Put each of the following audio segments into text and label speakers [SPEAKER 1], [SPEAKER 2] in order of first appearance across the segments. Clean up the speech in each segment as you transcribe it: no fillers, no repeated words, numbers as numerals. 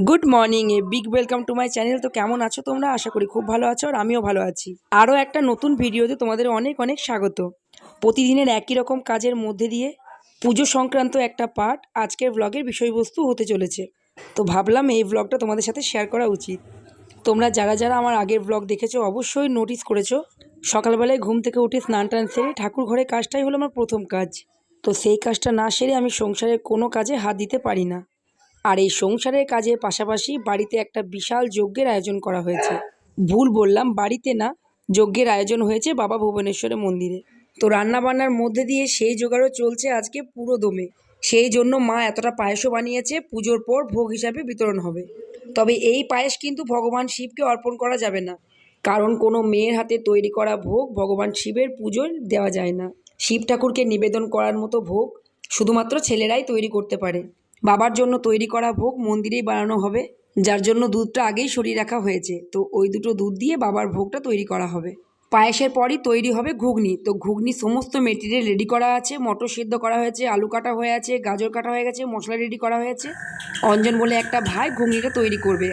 [SPEAKER 1] Good morning big welcome to my channel. তো কেমন আছো তোমরা? আশা করি খুব ভালো আছো আর আমিও ভালো আছি। আরও একটা নতুন ভিডিওতে তোমাদের অনেক অনেক স্বাগত। প্রতিদিনের একই রকম কাজের মধ্যে দিয়ে পুজো সংক্রান্ত একটা পার্ট আজকের ব্লগের বিষয়বস্তু হতে চলেছে। তো ভাবলাম এই ব্লগটা তোমাদের সাথে শেয়ার করা উচিত। তোমরা যারা যারা আমার আগের ব্লগ দেখেছো অবশ্যই নোটিস করেছো সকালবেলায় ঘুম থেকে উঠে স্নান টান সেরে ঠাকুর ঘরে কাজটাই হলো আমার প্রথম কাজ। তো সেই কাজটা না সেরে আমি সংসারের কোনো কাজে হাত দিতে পারি না। আর এই সংসারের কাজের পাশাপাশি বাড়িতে একটা বিশাল যজ্ঞের আয়োজন করা হয়েছে। ভুল বললাম, বাড়িতে না, যজ্ঞের আয়োজন হয়েছে বাবা ভুবনেশ্বরের মন্দিরে। তো রান্নাবান্নার মধ্যে দিয়ে সেই জোগাড়ও চলছে আজকে পুরো দমে। সেই জন্য মা এতটা পায়েসও বানিয়েছে, পুজোর পর ভোগ হিসাবে বিতরণ হবে। তবে এই পায়েস কিন্তু ভগবান শিবকে অর্পণ করা যাবে না, কারণ কোনো মেয়ের হাতে তৈরি করা ভোগ ভগবান শিবের পুজোয় দেওয়া যায় না। শিব ঠাকুরকে নিবেদন করার মতো ভোগ শুধুমাত্র ছেলেরাই তৈরি করতে পারে। বাবার জন্য তৈরি করা ভোগ মন্দিরেই বানানো হবে, যার জন্য দুধটা আগেই সরিয়ে রাখা হয়েছে। তো ওই দুটো দুধ দিয়ে বাবার ভোগটা তৈরি করা হবে। পায়েসের পরই তৈরি হবে ঘুগনি। তো ঘুগনি সমস্ত মেটেরিয়াল রেডি করা আছে, মটর সিদ্ধ করা হয়েছে, আলু কাটা হয়ে আছে, গাজর কাটা হয়ে গেছে, মশলা রেডি করা হয়েছে। অঞ্জন বলে একটা ভাই ঘুগনিটা তৈরি করবে।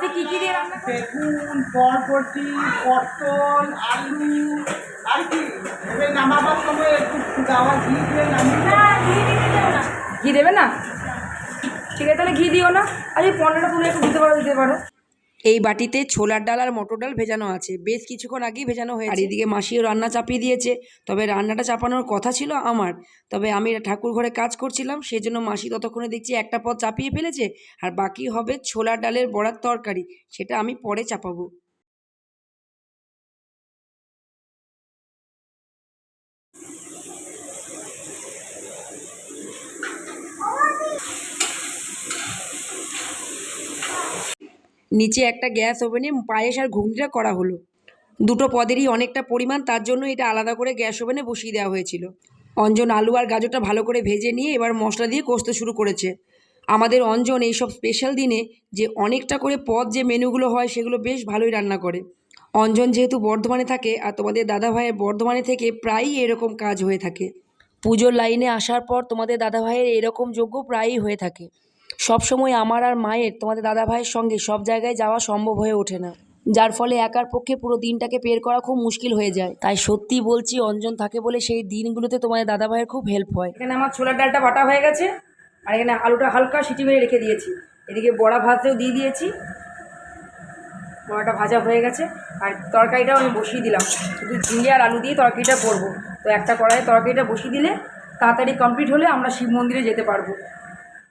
[SPEAKER 2] কি কি দিয়ে রান্না করবে? বেগুন, বরবটি, পটল, আলু আর কি এবার নামাবার সময় একটু গাওয়া ঘি দিয়ে নামিয়ে
[SPEAKER 3] না, ঘি দিতে দেবো না। ঘি দেবে না? ঠিক আছে, তাহলে ঘি দিও না। আর এই পনেরোটা তুমি একটু দিতে পারো।
[SPEAKER 1] এই বাটিতে ছোলার ডাল আর মটর ডাল ভেজানো আছে, বেশ কিছুক্ষণ আগেই ভেজানো হয়েছে। আর এদিকে মাসিও রান্না চাপিয়ে দিয়েছে। তবে রান্নাটা চাপানোর কথা ছিল আমার, তবে আমি ঠাকুর ঘরে কাজ করছিলাম, সেই জন্য মাসি ততক্ষণে দেখছি একটা পদ চাপিয়ে ফেলেছে। আর বাকি হবে ছোলার ডালের বড়ার তরকারি, সেটা আমি পরে চাপাবো। নিচে একটা গ্যাস ওভেনে পায়েস আর ঘুগনিটা করা হলো। দুটো পদেরই অনেকটা পরিমাণ, তার জন্য এটা আলাদা করে গ্যাস ওভেনে বসিয়ে দেওয়া হয়েছিল। অঞ্জন আলু আর গাজরটা ভালো করে ভেজে নিয়ে এবার মশলা দিয়ে কষতে শুরু করেছে। আমাদের অঞ্জন এইসব স্পেশাল দিনে যে অনেকটা করে পদ যে মেনুগুলো হয় সেগুলো বেশ ভালোই রান্না করে। অঞ্জন যেহেতু বর্ধমানে থাকে আর তোমাদের দাদা ভাইয়ের বর্ধমানে থেকে প্রায়ই এরকম কাজ হয়ে থাকে। পুজোর লাইনে আসার পর তোমাদের দাদা ভাইয়ের এরকম যজ্ঞ প্রায়ই হয়ে থাকে। সবসময় আমার আর মায়ের তোমাদের দাদা ভাইয়ের সঙ্গে সব জায়গায় যাওয়া সম্ভব হয়ে ওঠে না, যার ফলে একার পক্ষে পুরো দিনটাকে বের করা খুব মুশকিল হয়ে যায়। তাই সত্যি বলছি, অঞ্জন থাকে বলে সেই দিনগুলোতে তোমাদের দাদা ভাইয়ের খুব হেল্প হয়।
[SPEAKER 3] এখানে আমার ছোলার ডালটা বাটা হয়ে গেছে, আর এখানে আলুটা হালকা সিটি মেরে রেখে দিয়েছি। এদিকে বড়া ভাজতেও দিয়ে দিয়েছি, বড়াটা ভাজা হয়ে গেছে। আর তরকারিটাও আমি বসিয়ে দিলাম, শুধু ঝিঙে আর আলু দিয়ে তরকারিটা করবো। তো একটা কড়াইয়ে তরকারিটা বসিয়ে দিলে তাড়াতাড়ি কমপ্লিট হলে আমরা শিব মন্দিরে যেতে পারবো।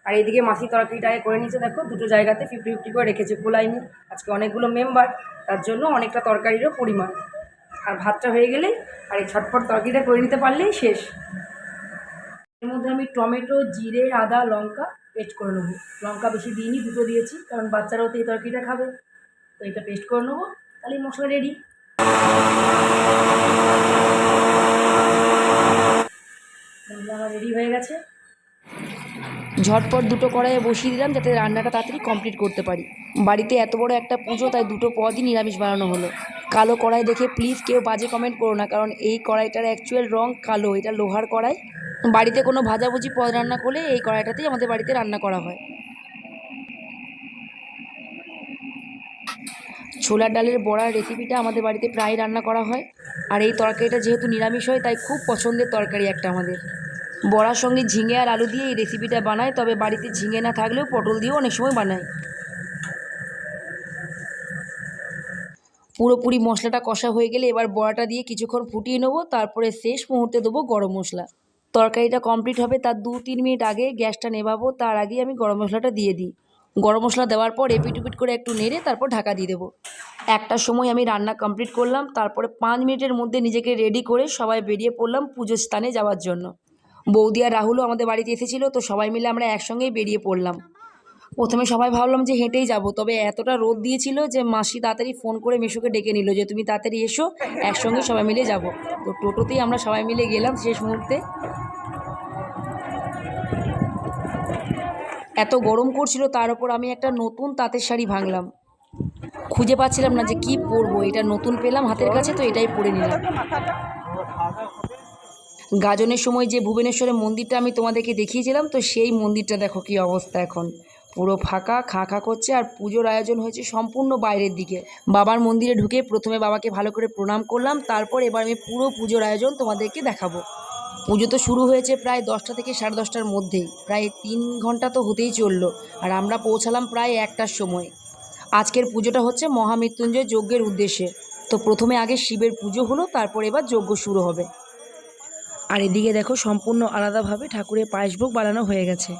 [SPEAKER 3] আর এইদিকে মাসি তরকারিটা আগে করে নিচ্ছে, দেখো দুটো জায়গাতে 50-50 করে রেখেছে, পোলাইনি। আজকে অনেকগুলো মেম্বার, তার জন্য অনেকটা তরকারিরও পরিমাণ। আর ভাতটা হয়ে গেলেই আর এই ছটফট তরকারিটা করে নিতে পারলেই শেষ। এর মধ্যে আমি টমেটো, জিরে, আদা, লঙ্কা পেস্ট করে নেবো। লঙ্কা বেশি দিইনি, দুটো দিয়েছি, কারণ বাচ্চারাও তো এই তরকারিটা খাবে। তো এটা পেস্ট করে নেবো, তাহলেই মশলা রেডি। আমার রেডি হয়ে গেছে।
[SPEAKER 1] ঝটপট দুটো কড়াইয়ে বসিয়ে দিলাম যাতে রান্নাটা তাড়াতাড়ি কমপ্লিট করতে পারি। বাড়িতে এত বড় একটা পুজো, তাই দুটো পদই নিরামিষ বানানো হলো। কালো কড়াই দেখে প্লিজ কেউ বাজে কমেন্ট করো না, কারণ এই কড়াইটার অ্যাকচুয়াল রং কালো, এটা লোহার কড়াই। বাড়িতে কোনো ভাজাভুজি পদ রান্না করলে এই কড়াইটাতেই আমাদের বাড়িতে রান্না করা হয়। ছোলার ডালের বড়ার রেসিপিটা আমাদের বাড়িতে প্রায় রান্না করা হয়। আর এই তরকারিটা যেহেতু নিরামিষ হয়, তাই খুব পছন্দের তরকারি একটা আমাদের। বড়ার সঙ্গে ঝিঙে আর আলু দিয়ে এই রেসিপিটা বানায়, তবে বাড়িতে ঝিঙে না থাকলেও পটল দিয়েও অনেক সময় বানায়। পুরোপুরি মশলাটা কষা হয়ে গেলে এবার বড়াটা দিয়ে কিছুক্ষণ ফুটিয়ে নেবো, তারপরে শেষ মুহূর্তে দেবো গরম মশলা। তরকারিটা কমপ্লিট হবে তার 2-3 মিনিট আগে গ্যাসটা নেভাবো, তার আগেই আমি গরম মশলাটা দিয়ে দিই। গরম মশলা দেওয়ার পর এপিট উপিট করে একটু নেড়ে তারপর ঢাকা দিয়ে দেবো। একটার সময় আমি রান্না কমপ্লিট করলাম, তারপরে 5 মিনিটের মধ্যে নিজেকে রেডি করে সবাই বেরিয়ে পড়লাম পুজোর স্থানে যাওয়ার জন্য। বৌদি আর রাহুলও আমাদের বাড়িতে এসেছিলো, তো সবাই মিলে আমরা একসঙ্গেই বেরিয়ে পড়লাম। প্রথমে সবাই ভাবলাম যে হেঁটেই যাব, তবে এতটা রোদ দিয়েছিল যে মাসি তাড়াতাড়ি ফোন করে মিশুকে ডেকে নিল যে তুমি তাড়াতাড়ি এসো, একসঙ্গে সবাই মিলে যাব। তো টোটোতেই আমরা সবাই মিলে গেলাম শেষ মুহূর্তে। এত গরম করছিল, তার উপর আমি একটা নতুন তাঁতের শাড়ি ভাঙলাম, খুঁজে পাচ্ছিলাম না যে কি পরবো। এটা নতুন পেলাম হাতের কাছে, তো এটাই পরে নিলাম। গাজনের সময় যে ভুবনেশ্বরের মন্দিরটা আমি তোমাদেরকে দেখিয়েছিলাম, তো সেই মন্দিরটা দেখো কি অবস্থা এখন। পুরো ফাঁকা, খা খা করছে। আর পুজোর আয়োজন হয়েছে সম্পূর্ণ বাইরের দিকে। বাবার মন্দিরে ঢুকে প্রথমে বাবাকে ভালো করে প্রণাম করলাম, তারপর এবার আমি পুরো পুজোর আয়োজন তোমাদেরকে দেখাবো। পুজো তো শুরু হয়েছে প্রায় 10টা থেকে 10:30টার মধ্যেই, প্রায় 3 ঘন্টা তো হতেই চললো। আর আমরা পৌঁছালাম প্রায় 1টার সময়। আজকের পুজোটা হচ্ছে মহামৃত্যুঞ্জয় যজ্ঞের উদ্দেশ্যে। তো প্রথমে আগে শিবের পুজো হলো, তারপর এবার যজ্ঞ শুরু হবে। আর এদিকে দেখো সম্পূর্ণ আলাদাভাবে ঠাকুরের পায়েসভোগ বানানো হয়ে গেছে।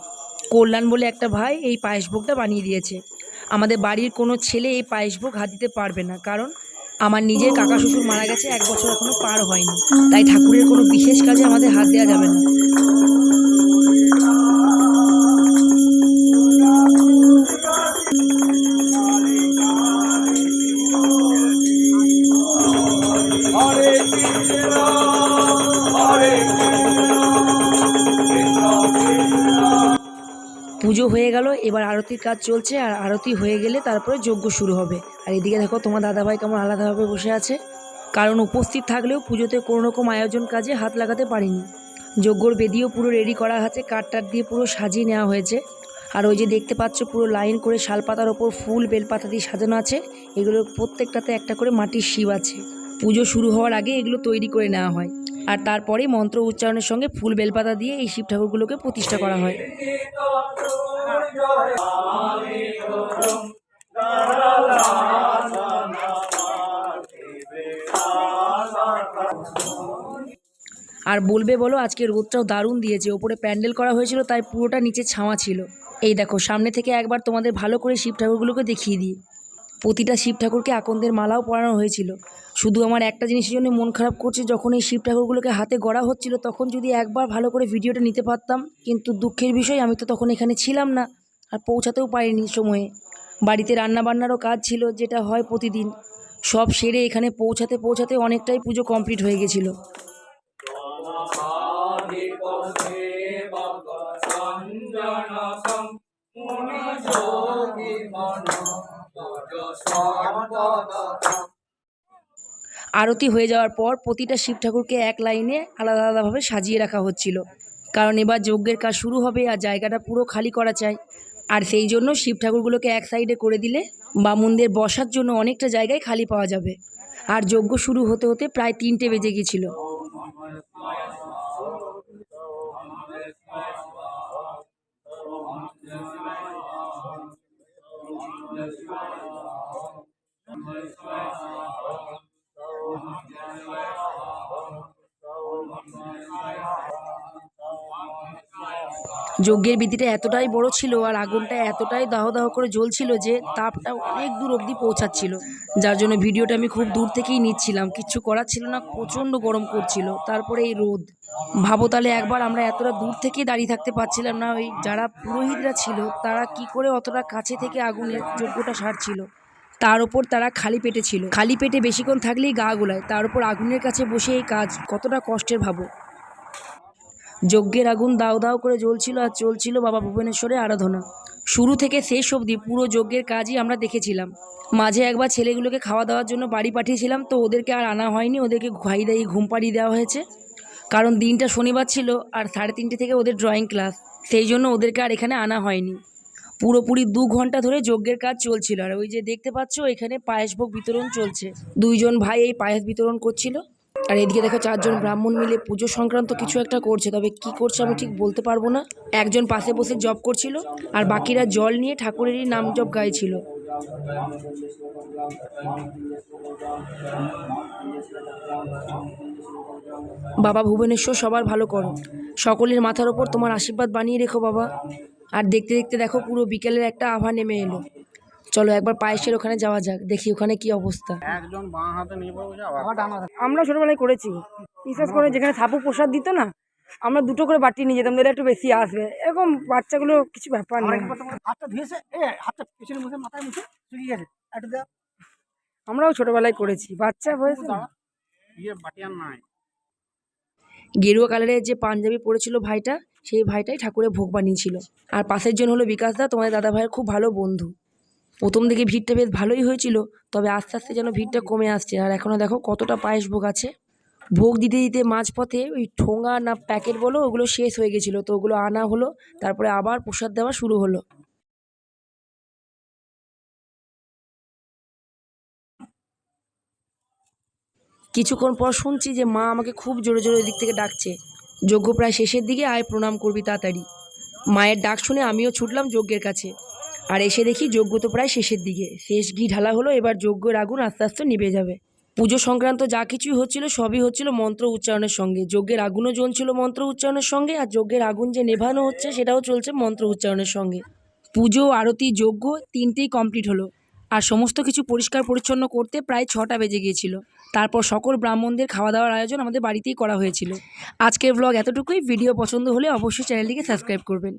[SPEAKER 1] কল্যাণ বলে একটা ভাই এই পায়েসভোগটা বানিয়ে দিয়েছে। আমাদের বাড়ির কোনো ছেলে এই পায়েসভোগ হাত দিতে পারবে না, কারণ আমার নিজের কাকা শ্বশুর মারা গেছে, 1 বছর এখনো পার হয়নি। তাই ঠাকুরের কোনো বিশেষ কাজে আমাদের হাত দেওয়া যাবে না। পুজো হয়ে গেল, এবার আরতির কাজ চলছে। আর আরতি হয়ে গেলে তারপরে যজ্ঞ শুরু হবে। আর এদিকে দেখো তোমার দাদাভাই কেমন আলাদাভাবে বসে আছে, কারণ উপস্থিত থাকলেও পুজোতে কোনো রকম আয়োজন কাজে হাত লাগাতে পারিনি। যজ্ঞর বেদিও পুরো রেডি করা আছে, কাঠ টাট দিয়ে পুরো সাজিয়ে নেওয়া হয়েছে। আর ওই যে দেখতে পাচ্ছ পুরো লাইন করে শালপাতার ওপর ফুল বেলপাতা দিয়ে সাজানো আছে। এগুলোর প্রত্যেকটাতে একটা করে মাটির শিব আছে। পুজো শুরু হওয়ার আগে এগুলো তৈরি করে নেওয়া হয়, আর তারপরে মন্ত্র উচ্চারণের সঙ্গে ফুল বেলপাতা দিয়ে এই শিব ঠাকুরগুলোকে প্রতিষ্ঠা করা হয়। আর বলবে বলো, আজকে রোদটাও দারুণ দিয়েছে। ওপরে প্যান্ডেল করা হয়েছিল, তাই পুরোটা নিচে ছাওয়া ছিল। এই দেখো সামনে থেকে একবার তোমাদের ভালো করে শিব ঠাকুরগুলোকে দেখিয়ে দিই। প্রতিটা শিব ঠাকুরকে আকন্দের মালাও পরানো হয়েছিল। শুধু আমার একটা জিনিসের জন্য মন খারাপ করছে, যখন এই শিব ঠাকুরগুলোকে হাতে গড়া হচ্ছিল তখন যদি একবার ভালো করে ভিডিওটা নিতে পারতাম। কিন্তু দুঃখের বিষয়, আমি তো তখন এখানে ছিলাম না, আর পৌঁছাতেও পারিনি সময়ে। বাড়িতে রান্নাবান্নারও কাজ ছিল, যেটা হয় প্রতিদিন। সব সেরে এখানে পৌঁছাতে পৌঁছাতে অনেকটাই পুজো কমপ্লিট হয়ে গেছিলো। আরতি হয়ে যাওয়ার পর প্রতিটা শিব ঠাকুরকে এক লাইনে আলাদা আলাদাভাবে সাজিয়ে রাখা হচ্ছিল, কারণ এবার যজ্ঞের কাজ শুরু হবে আর জায়গাটা পুরো খালি করা চাই। আর সেই জন্য শিব ঠাকুরগুলোকে এক সাইডে করে দিলে বামুনদের বসার জন্য অনেকটা জায়গায় খালি পাওয়া যাবে। আর যজ্ঞ শুরু হতে হতে প্রায় 3টে বেজে গিয়েছিল। যজ্ঞের বেদিটা এতটাই বড় ছিল আর আগুনটা এতটাই দাহ দাহ করে জ্বলছিল যে তাপটা অনেক দূর অবধি পৌঁছাচ্ছিল, যার জন্য ভিডিওটা আমি খুব দূর থেকেই নিচ্ছিলাম। কিচ্ছু করার ছিল না, প্রচণ্ড গরম করছিল। তারপরে এই রোদ, ভাবো তাহলে একবার আমরা এতটা দূর থেকেই দাঁড়িয়ে থাকতে পারছিলাম না। ওই যারা পুরোহিতরা ছিল তারা কি করে অতটা কাছে থেকে আগুনের যজ্ঞটা সারছিল। তার ওপর তারা খালি পেটে ছিল, খালি পেটে বেশিক্ষণ থাকলেই গা গোলায়, তার উপর আগুনের কাছে বসে এই কাজ কতটা কষ্টের ভাবো। যজ্ঞের আগুন দাও দাও করে জ্বলছিল আর চলছিল বাবা ভুবনেশ্বরের আরাধনা। শুরু থেকে শেষ অবধি পুরো যজ্ঞের কাজই আমরা দেখেছিলাম। মাঝে একবার ছেলেগুলোকে খাওয়া দাওয়ার জন্য বাড়ি পাঠিয়েছিলাম, তো ওদেরকে আর আনা হয়নি। ওদেরকে খাইয়ে দাইয়ে ঘুম পাড়িয়ে দেওয়া হয়েছে, কারণ দিনটা শনিবার ছিল আর 3:30 থেকে ওদের ড্রয়িং ক্লাস। সেই জন্য ওদেরকে আর এখানে আনা হয়নি। পুরোপুরি 2 ঘন্টা ধরে যজ্ঞের কাজ চলছিল। আর ওই যে দেখতে পাচ্ছ এখানে পায়েসভোগ বিতরণ চলছে। 2জন ভাই এই পায়েস বিতরণ করছিল। আর এদিকে দেখো 4জন ব্রাহ্মণ মিলে পুজো সংক্রান্ত কিছু একটা করছে, তবে কি করছে আমি ঠিক বলতে পারবো না। একজন পাশে বসে জপ করছিল আর বাকিরা জল নিয়ে ঠাকুরেরই নাম জপ গাইছিল। বাবা ভুবনেশ্বর সবার ভালো করো, সকলের মাথার ওপর তোমার আশীর্বাদ বানিয়ে রেখো বাবা। আর দেখতে দেখতে দেখো পুরো বিকেলের একটা আভা নেমে এলো। চলো একবার পায়েসের ওখানে যাওয়া যাক, দেখি ওখানে কি অবস্থা। আমরা ছোটবেলায় করেছি, বিশেষ করে যেখানে সাপু প্রসাদ দিত না, আমরা 2টো করে বাটি নিয়ে যেতাম, দিলে একটু বেশি আসবে। এরকম বাচ্চাগুলো কিছু ব্যাপার না। আমরাও ছোটবেলায় করেছি, বাচ্চা হয়েছে। গেরুয়া কালারের যে পাঞ্জাবি পরেছিল ভাইটা, সেই ভাইটাই ঠাকুরের ভোগ বানিয়েছিল। আর পাশের জন হলো বিকাশ দা, তোমাদের দাদা ভাইয়ের খুব ভালো বন্ধু। প্রথম দিকে ভিড়টা বেশ ভালোই হয়েছিল, তবে আস্তে আস্তে যেন ভিড়টা কমে আসছে। আর এখনও দেখো কতটা পায়েস ভোগ আছে। ভোগ দিতে দিতে মাঝপথে ওই ঠোঙা না প্যাকেট বলো, ওগুলো শেষ হয়ে গেছিলো, তো ওগুলো আনা হলো। তারপরে আবার প্রসাদ দেওয়া শুরু হলো। কিছুক্ষণ পর শুনছি যে মা আমাকে খুব জোরে জোরে ওই দিক থেকে ডাকছে, যজ্ঞ প্রায় শেষের দিকে, আয় প্রণাম করবি তাড়াতাড়ি। মায়ের ডাক শুনে আমিও ছুটলাম যজ্ঞের কাছে, আর এসে দেখি যজ্ঞ তো প্রায় শেষের দিকে, শেষ ঘি ঢালা হলো, এবার যজ্ঞের আগুন আস্তে আস্তে নিভে যাবে। পুজো সংক্রান্ত যা কিছুই হচ্ছিল সবই হচ্ছিল মন্ত্র উচ্চারণের সঙ্গে, যজ্ঞের আগুনও জ্বলছিল মন্ত্র উচ্চারণের সঙ্গে, আর যজ্ঞের আগুন যে নেভানো হচ্ছে সেটাও চলছে মন্ত্র উচ্চারণের সঙ্গে। পুজো, আরতি, যজ্ঞ তিনটেই কমপ্লিট হলো, আর সমস্ত কিছু পরিষ্কার পরিচ্ছন্ন করতে প্রায় 6টা বেজে গিয়েছিল। তারপর সকল ব্রাহ্মণদের খাওয়া দাওয়ার আয়োজন আমাদের বাড়িতেই করা হয়েছিল। আজকের ব্লগ এতটুকুই। ভিডিও পছন্দ হলে অবশ্যই চ্যানেলটিকে সাবস্ক্রাইব করবেন।